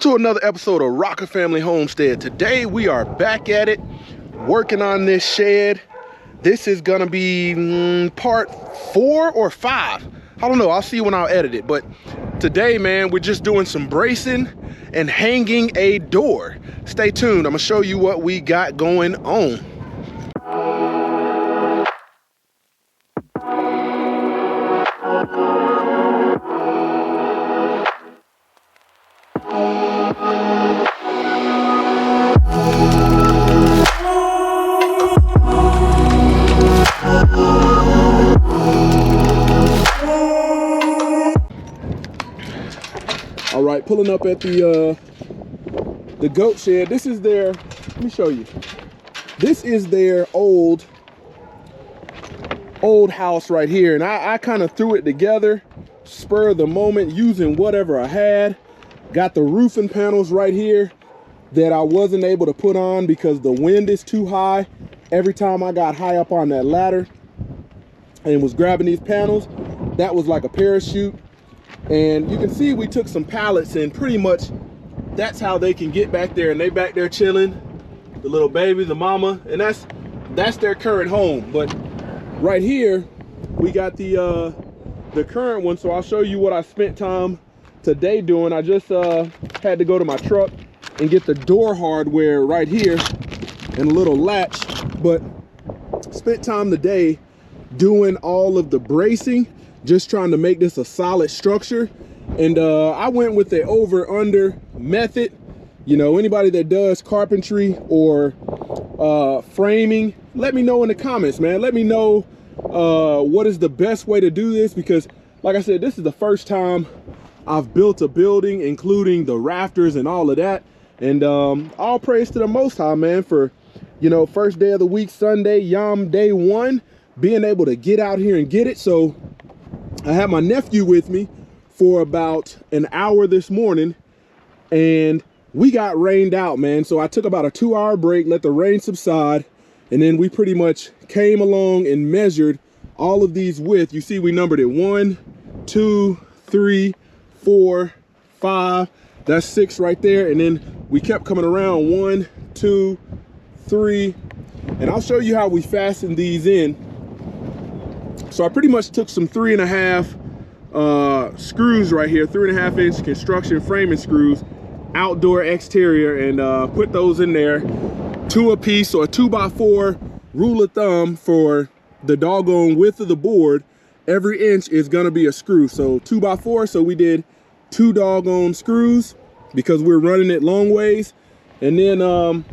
to another episode of Rocker Family Homestead. Today we are back at it, working on this shed. This is gonna be part 4 or 5. I don't know, I'll see when I'll edit it. But today, man, we're just doing some bracing and hanging a door. Stay tuned, I'm gonna show you what we got going on. All right, pulling up at the goat shed. This is their, let me show you. This is their old house right here. And I kind of threw it together, spur of the moment, using whatever I had. Got the roofing panels right here that I wasn't able to put on because the wind is too high. Every time I got high up on that ladder and was grabbing these panels, that was like a parachute. And you can see we took some pallets, and pretty much that's how they can get back there. And they back there chilling, the little baby, the mama, and that's their current home. But right here we got the current one. So I'll show you what I spent time today doing. I just had to go to my truck and get the door hardware right here and a little latch, but spent time today doing all of the bracing, just trying to make this a solid structure. And I went with the over-under method. You know, anybody that does carpentry or framing, let me know in the comments, man. Let me know what is the best way to do this, because like I said, this is the first time I've built a building, including the rafters and all of that. And all praise to the Most High, man, for, you know, first day of the week, Sunday, Yom Day 1, being able to get out here and get it. So I had my nephew with me for about an hour this morning, and we got rained out, man. So I took about a 2-hour break, let the rain subside, and then we pretty much came along and measured all of these width. You see, we numbered it 1, 2, 3, 4, 5. That's 6 right there. And then we kept coming around 1, 2, 3. And I'll show you how we fastened these in. So I pretty much took some 3.5 screws right here, 3.5-inch construction framing screws, outdoor exterior, and put those in there, 2 a piece, or a 2x4 rule of thumb for the doggone width of the board. Every inch is gonna be a screw. So 2x4, so we did 2 doggone screws because we're running it long ways. And then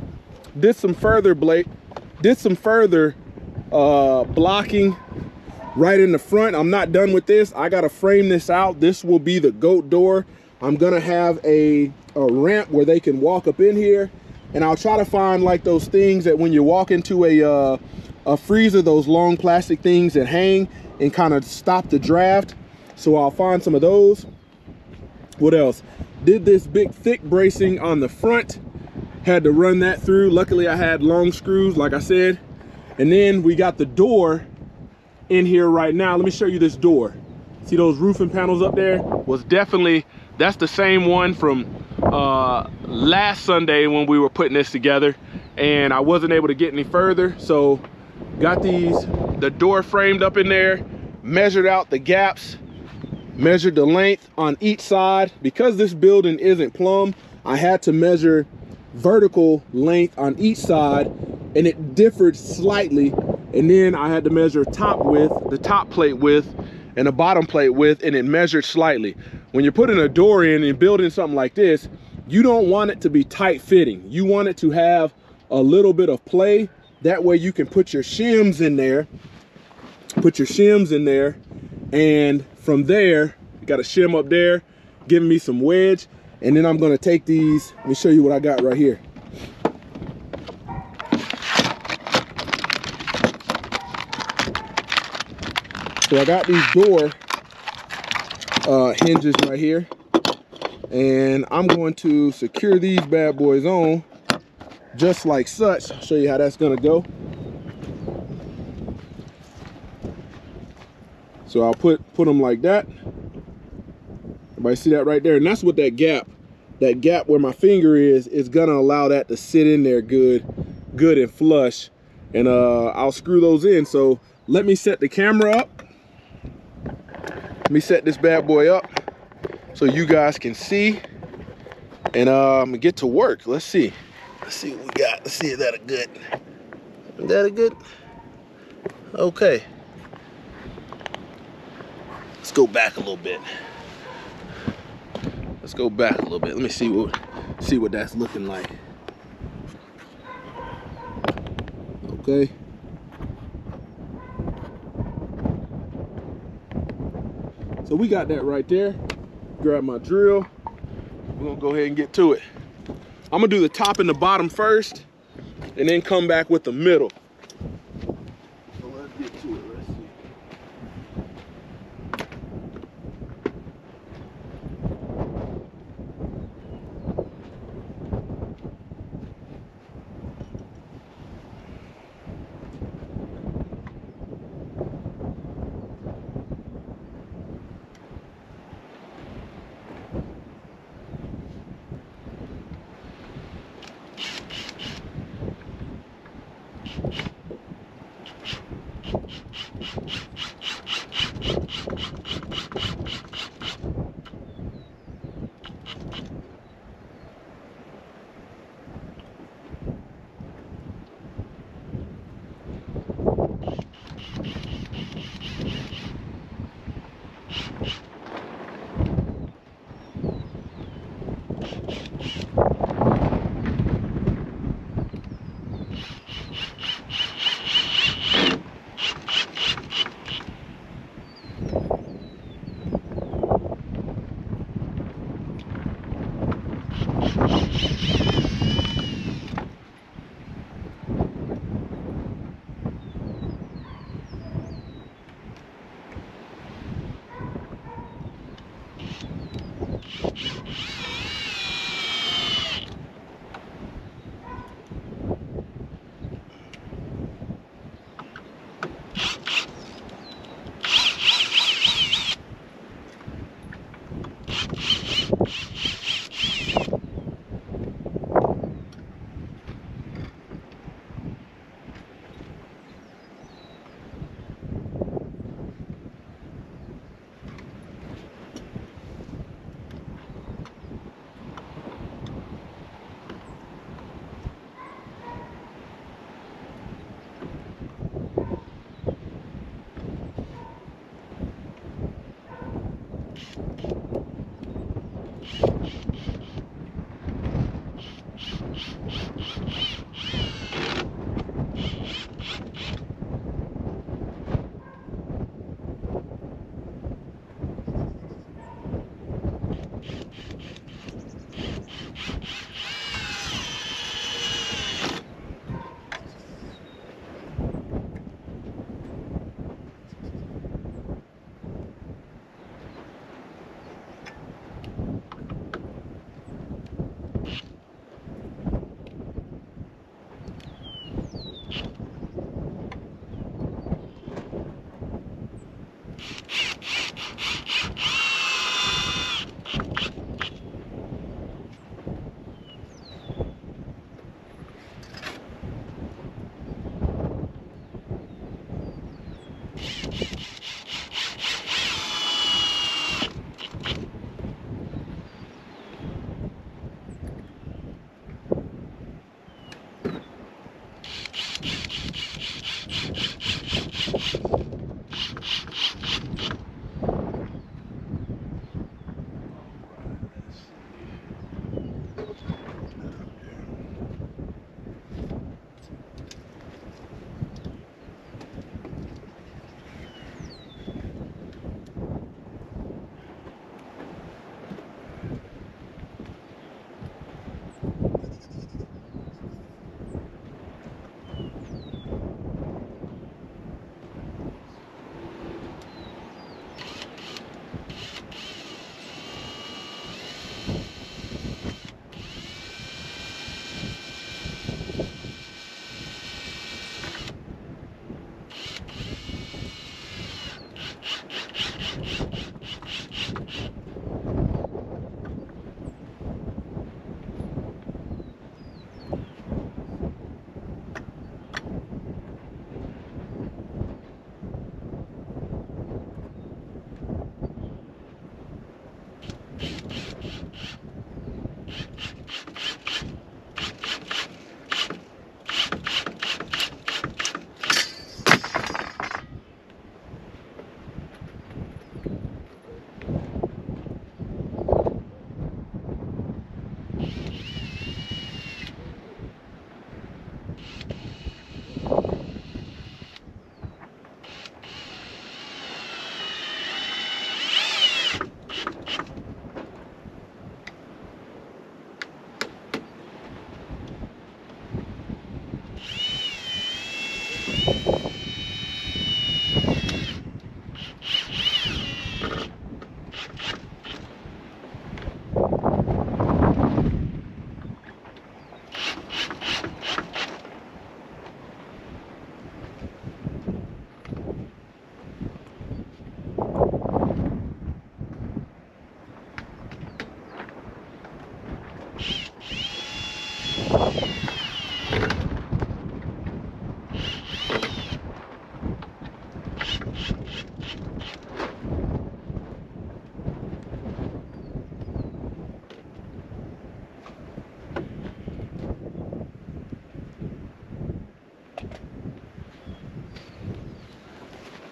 did some further blocking right in the front. I'm not done with this. I gotta frame this out. This will be the goat door. I'm gonna have a ramp where they can walk up in here, and I'll try to find like those things that when you walk into a freezer, those long plastic things that hang and kind of stop the draft. So I'll find some of those. What else? Did this big thick bracing on the front. Had to run that through. Luckily I had long screws, like I said. And then we got the door in here right now. Let me show you this door. See those roofing panels up there? That's the same one from last Sunday when we were putting this together, and I wasn't able to get any further. So got the door framed up in there, measured out the gaps, measured the length on each side. Because this building isn't plumb, I had to measure vertical length on each side, and it differed slightly. And then I had to measure top width, the top plate width, and the bottom plate width, and it measured slightly. When you're putting a door in and building something like this, you don't want it to be tight fitting. You want it to have a little bit of play. That way you can put your shims in there. And from there, you got a shim up there, giving me some wedge. And then I'm gonna take these, let me show you what I got right here. So I got these door hinges right here, and I'm going to secure these bad boys on just like such. I'll show you how that's gonna go. So I'll put them like that. Everybody see that right there? And that's what that gap that gap where my finger is gonna allow that to sit in there good and flush. And I'll screw those in. So let me set the camera up. Let me set this bad boy up so you guys can see, and get to work. Let's see what we got. Let's see, is that a good? Is that a good? Okay. Let's go back a little bit. Let's go back a little bit. Let me see what that's looking like. Okay. So we got that right there. Grab my drill. We're gonna go ahead and get to it. I'm gonna do the top and the bottom first, and then come back with the middle. So let's get to it. Let's see.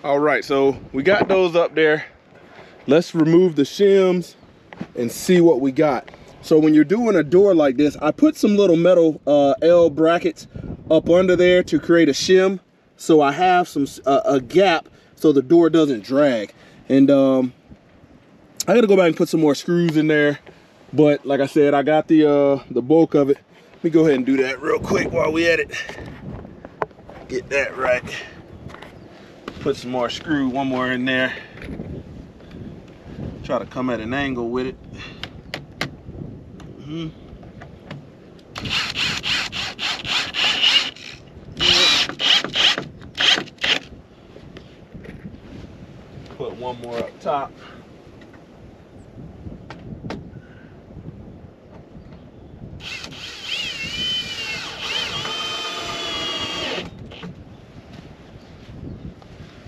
All right, so we got those up there. Let's remove the shims and see what we got. So when you're doing a door like this, I put some little metal L brackets up under there to create a shim, so I have some a gap so the door doesn't drag. And I gotta go back and put some more screws in there, but like I said, I got the bulk of it. Let me go ahead and do that real quick while we at it. Get that right. Put some more screw, one more in there. Try to come at an angle with it. Put one more up top.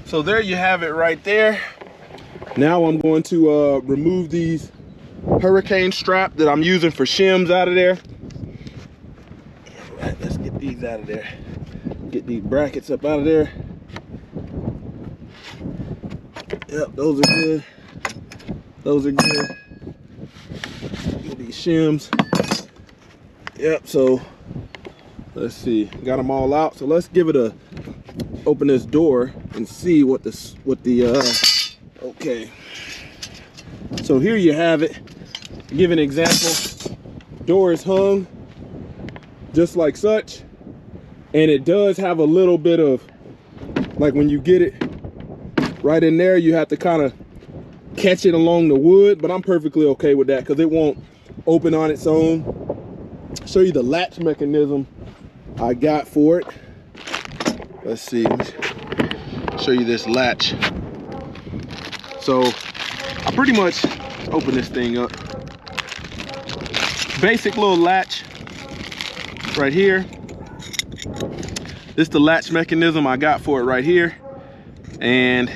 So there you have it right there. Now I'm going to remove these hurricane strap that I'm using for shims out of there. All right, let's get these out of there. Get these brackets up out of there. Yep, those are good. Those are good. Get these shims. Yep, so let's see. Got them all out. So let's give it a open this door and see what okay. So here you have it. To give an example, door is hung just like such, and it does have a little bit of, like when you get it right in there, you have to kind of catch it along the wood, but I'm perfectly okay with that because it won't open on its own. Show you the latch mechanism I got for it. Let's see, let me show you this latch. So I pretty much open this thing up. Basic little latch right here. This is the latch mechanism I got for it right here. And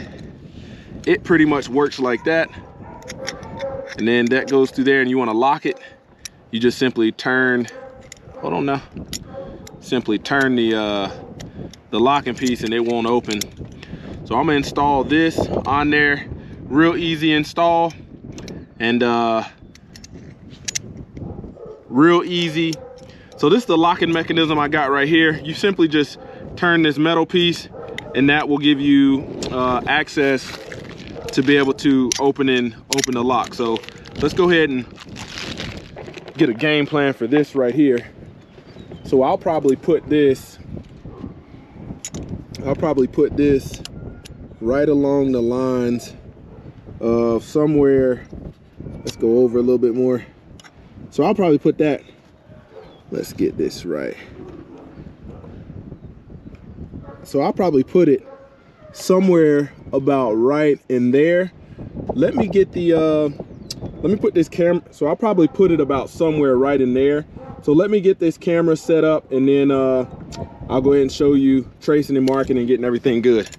it pretty much works like that. And then that goes through there, and you want to lock it. You just simply turn, hold on now. Simply turn the locking piece and it won't open. So I'm gonna install this on there. Real easy install, and real easy. So this is the locking mechanism I got right here. You simply just turn this metal piece, and that will give you access to be able to open the lock. So let's go ahead and get a game plan for this right here. So I'll probably put this right along the lines of somewhere. Let's go over a little bit more. So I'll probably put that, let's get this right. So I'll probably put it somewhere about right in there. Let me get the let me put this camera, so I'll probably put it about somewhere right in there. So let me get this camera set up, and then I'll go ahead and show you tracing and marking and getting everything good.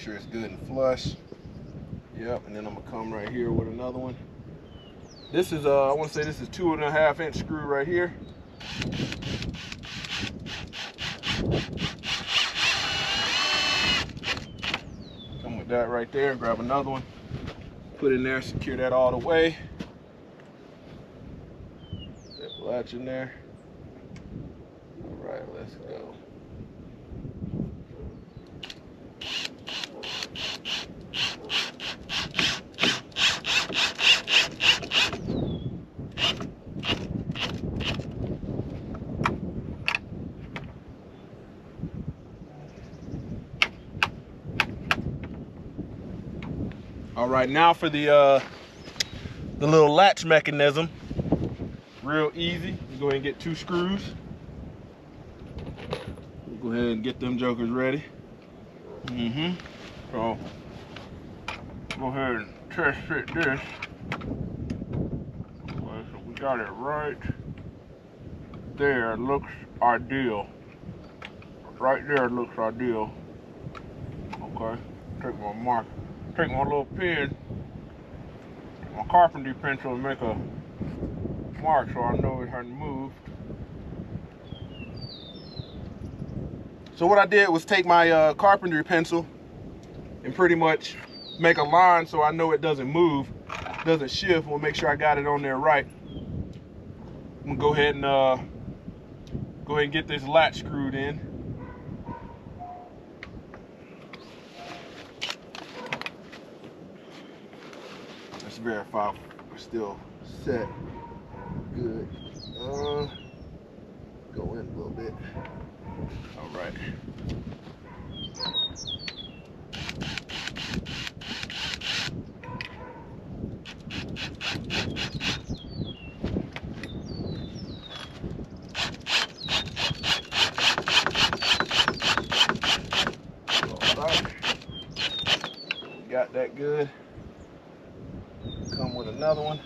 sure it's good and flush. Yep, and then I'm gonna come right here with another one. This is I want to say this is 2.5 inch screw right here. Come with that right there. Grab another one, put it in there, secure that all the way. That latch in there. All right, let's go. All right, now for the little latch mechanism. Real easy. You go ahead and get 2 screws. We'll go ahead and get them jokers ready. So go ahead and test fit this. Okay, so we got it right there. Looks ideal. Right there looks ideal. Okay, take my mark. Take my little pen, my carpentry pencil, and make a mark so I know it hadn't moved. So what I did was take my carpentry pencil and pretty much make a line so I know it doesn't move, doesn't shift. We'll make sure I got it on there right. I'm gonna go ahead and get this latch screwed in. Let's verify we're still set. Good. Go in a little bit. All right. All right. Got that good. Come with another one.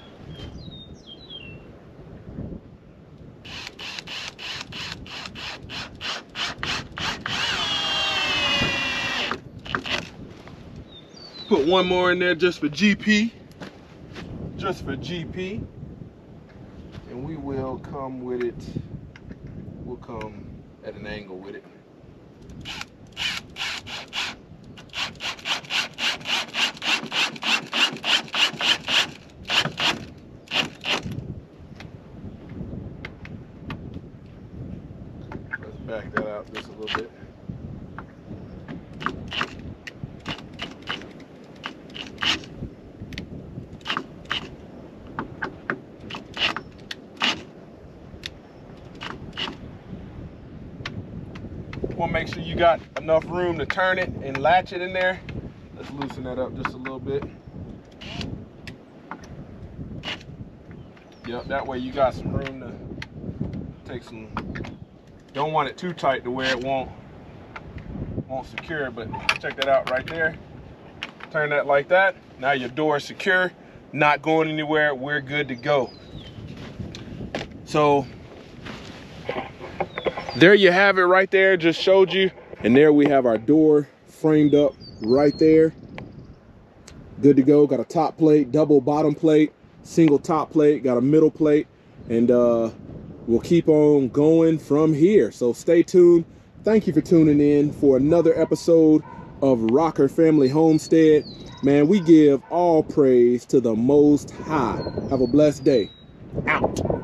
Put one more in there just for GP. Just for GP. And we will come with it. We'll come at an angle with it. Let's back that out just a little bit. Want to make sure you got enough room to turn it and latch it in there. Let's loosen that up just a little bit. Yep, that way you got some room to take some. Don't want it too tight to where it won't secure, but check that out right there. Turn that like that. Now your door is secure, not going anywhere. We're good to go. So there you have it right there, just showed you. And there we have our door framed up right there. Good to go. Got a top plate, double bottom plate, single top plate, got a middle plate, and we'll keep on going from here. So stay tuned. Thank you for tuning in for another episode of Rocker Family Homestead. Man, we give all praise to the Most High. Have a blessed day. Out.